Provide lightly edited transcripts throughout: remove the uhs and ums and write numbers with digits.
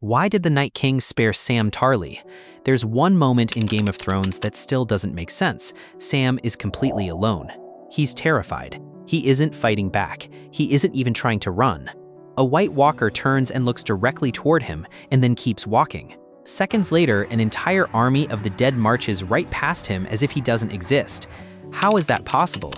Why did the Night King spare Sam Tarly? There's one moment in Game of Thrones that still doesn't make sense. Sam is completely alone. He's terrified. He isn't fighting back. He isn't even trying to run. A White Walker turns and looks directly toward him, and then keeps walking. Seconds later, an entire army of the dead marches right past him as if he doesn't exist. How is that possible?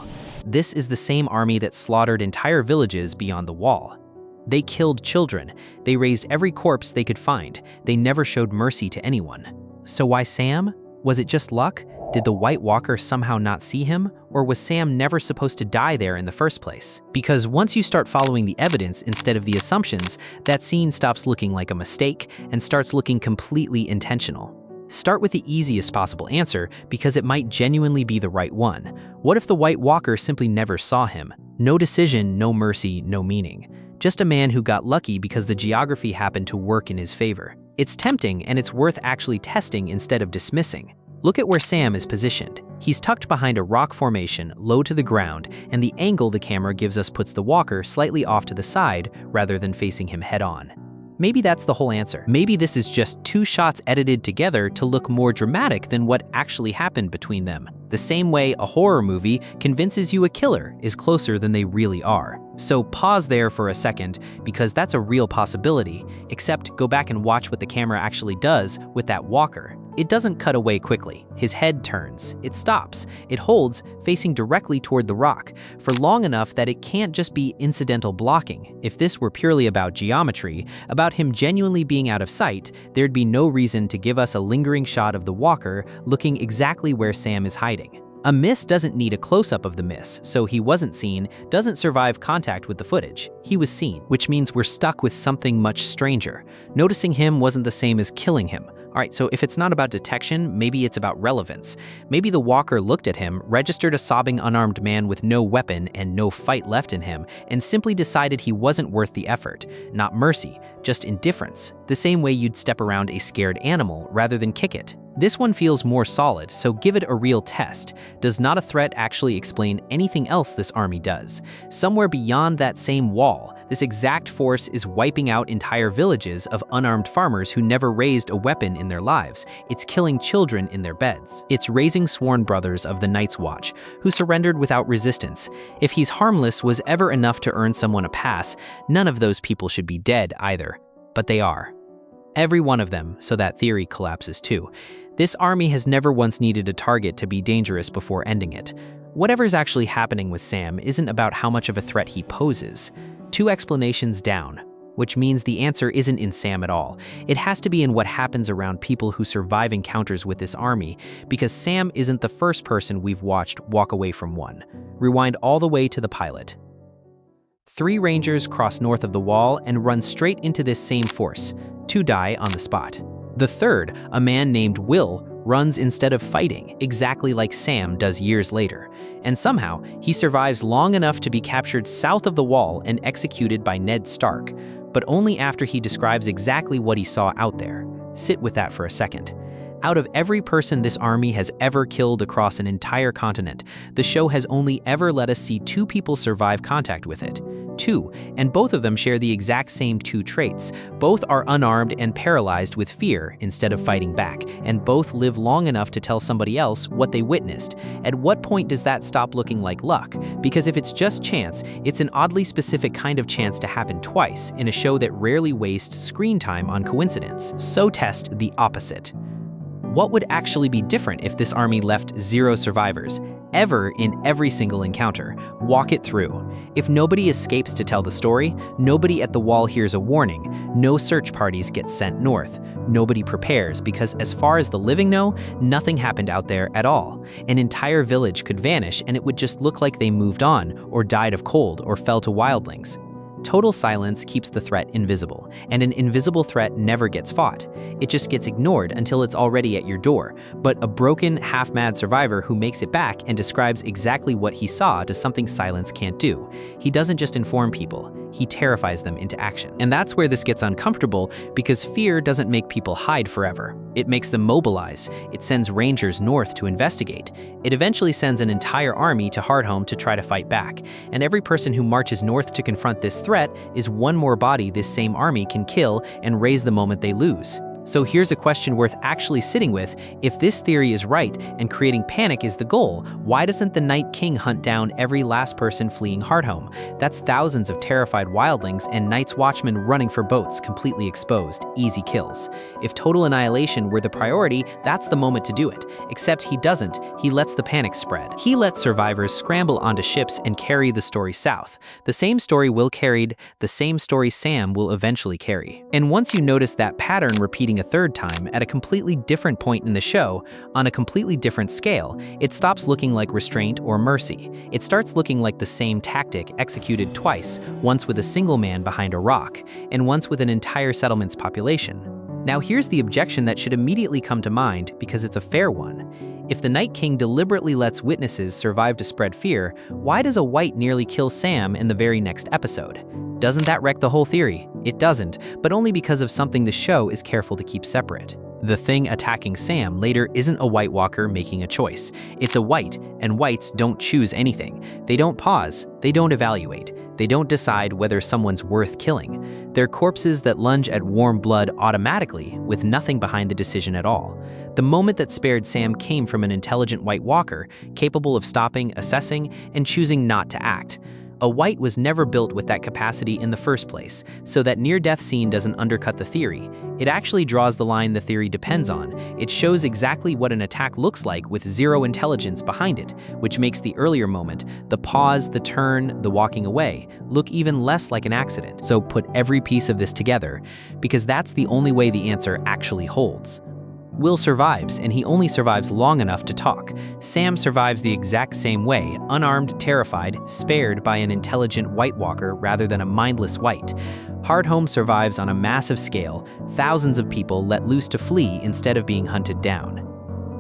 This is the same army that slaughtered entire villages beyond the wall. They killed children. They raised every corpse they could find. They never showed mercy to anyone. So why Sam? Was it just luck? Did the White Walker somehow not see him? Or was Sam never supposed to die there in the first place? Because once you start following the evidence instead of the assumptions, that scene stops looking like a mistake and starts looking completely intentional. Start with the easiest possible answer because it might genuinely be the right one. What if the White Walker simply never saw him? No decision, no mercy, no meaning. Just a man who got lucky because the geography happened to work in his favor. It's tempting, and it's worth actually testing instead of dismissing. Look at where Sam is positioned. He's tucked behind a rock formation, low to the ground, and the angle the camera gives us puts the walker slightly off to the side rather than facing him head-on. Maybe that's the whole answer. Maybe this is just two shots edited together to look more dramatic than what actually happened between them. The same way a horror movie convinces you a killer is closer than they really are. So pause there for a second, because that's a real possibility, except go back and watch what the camera actually does with that walker. It doesn't cut away quickly. His head turns. It stops. It holds, facing directly toward the rock, for long enough that it can't just be incidental blocking. If this were purely about geometry, about him genuinely being out of sight, there'd be no reason to give us a lingering shot of the walker looking exactly where Sam is hiding. A miss doesn't need a close-up of the miss, so he wasn't seen, doesn't survive contact with the footage. He was seen, which means we're stuck with something much stranger. Noticing him wasn't the same as killing him. Alright, so if it's not about detection, maybe it's about relevance. Maybe the walker looked at him, registered a sobbing unarmed man with no weapon and no fight left in him, and simply decided he wasn't worth the effort. Not mercy, just indifference. The same way you'd step around a scared animal rather than kick it. This one feels more solid, so give it a real test. Does not a threat actually explain anything else this army does? Somewhere beyond that same wall, this exact force is wiping out entire villages of unarmed farmers who never raised a weapon in their lives. It's killing children in their beds. It's raising sworn brothers of the Night's Watch, who surrendered without resistance. If he's harmless was ever enough to earn someone a pass, none of those people should be dead either. But they are. Every one of them, so that theory collapses too. This army has never once needed a target to be dangerous before ending it. Whatever's actually happening with Sam isn't about how much of a threat he poses. Two explanations down, which means the answer isn't in Sam at all. It has to be in what happens around people who survive encounters with this army, because Sam isn't the first person we've watched walk away from one. Rewind all the way to the pilot. 3 Rangers cross north of the wall and run straight into this same force. 2 die on the spot. The third, a man named Will, runs instead of fighting, exactly like Sam does years later. And somehow, he survives long enough to be captured south of the wall and executed by Ned Stark, but only after he describes exactly what he saw out there. Sit with that for a second. Out of every person this army has ever killed across an entire continent, the show has only ever let us see 2 people survive contact with it. 2, and both of them share the exact same 2 traits. Both are unarmed and paralyzed with fear instead of fighting back, and both live long enough to tell somebody else what they witnessed. At what point does that stop looking like luck? Because if it's just chance, it's an oddly specific kind of chance to happen twice in a show that rarely wastes screen time on coincidence. So test the opposite. What would actually be different if this army left 0 survivors, ever in every single encounter? Walk it through. If nobody escapes to tell the story, nobody at the wall hears a warning, no search parties get sent north, nobody prepares because as far as the living know, nothing happened out there at all. An entire village could vanish and it would just look like they moved on, or died of cold, or fell to wildlings. Total silence keeps the threat invisible, and an invisible threat never gets fought. It just gets ignored until it's already at your door. But a broken, half-mad survivor who makes it back and describes exactly what he saw does something silence can't do. He doesn't just inform people, he terrifies them into action. And that's where this gets uncomfortable, because fear doesn't make people hide forever. It makes them mobilize. It sends rangers north to investigate. It eventually sends an entire army to Hardhome to try to fight back. And every person who marches north to confront this threat is one more body this same army can kill and raise the moment they lose. So here's a question worth actually sitting with. If this theory is right and creating panic is the goal, why doesn't the Night King hunt down every last person fleeing Hardhome? That's thousands of terrified wildlings and Night's Watchmen running for boats completely exposed. Easy kills. If total annihilation were the priority, that's the moment to do it. Except he doesn't. He lets the panic spread. He lets survivors scramble onto ships and carry the story south. The same story Will carried, the same story Sam will eventually carry. And once you notice that pattern repeating a third time at a completely different point in the show, on a completely different scale, it stops looking like restraint or mercy. It starts looking like the same tactic executed twice, once with a single man behind a rock, and once with an entire settlement's population. Now here's the objection that should immediately come to mind, because it's a fair one. If the Night King deliberately lets witnesses survive to spread fear, why does a wight nearly kill Sam in the very next episode? Doesn't that wreck the whole theory? It doesn't, but only because of something the show is careful to keep separate. The thing attacking Sam later isn't a White Walker making a choice. It's a wight, and wights don't choose anything. They don't pause, they don't evaluate. They don't decide whether someone's worth killing. They're corpses that lunge at warm blood automatically, with nothing behind the decision at all. The moment that spared Sam came from an intelligent White Walker, capable of stopping, assessing, and choosing not to act. A wight was never built with that capacity in the first place, so that near-death scene doesn't undercut the theory. It actually draws the line the theory depends on. It shows exactly what an attack looks like with zero intelligence behind it, which makes the earlier moment, the pause, the turn, the walking away, look even less like an accident. So put every piece of this together, because that's the only way the answer actually holds. Will survives, and he only survives long enough to talk. Sam survives the exact same way, unarmed, terrified, spared by an intelligent White Walker rather than a mindless wight. Hardhome survives on a massive scale, thousands of people let loose to flee instead of being hunted down.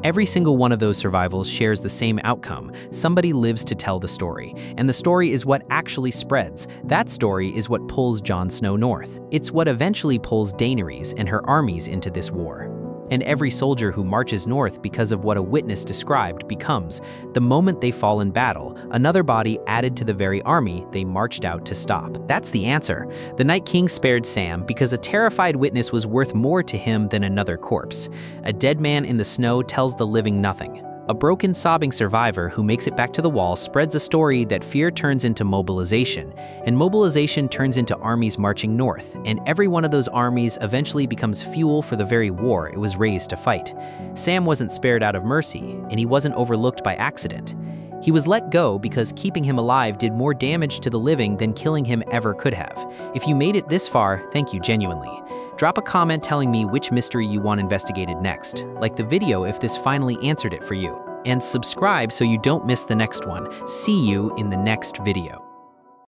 Every single one of those survivals shares the same outcome. Somebody lives to tell the story, and the story is what actually spreads. That story is what pulls Jon Snow north. It's what eventually pulls Daenerys and her armies into this war. And every soldier who marches north because of what a witness described becomes, the moment they fall in battle, another body added to the very army they marched out to stop. That's the answer. The Night King spared Sam because a terrified witness was worth more to him than another corpse. A dead man in the snow tells the living nothing. A broken, sobbing survivor who makes it back to the wall spreads a story that fear turns into mobilization, and mobilization turns into armies marching north, and every one of those armies eventually becomes fuel for the very war it was raised to fight. Sam wasn't spared out of mercy, and he wasn't overlooked by accident. He was let go because keeping him alive did more damage to the living than killing him ever could have. If you made it this far, thank you genuinely. Drop a comment telling me which mystery you want investigated next. Like the video if this finally answered it for you. And subscribe so you don't miss the next one. See you in the next video.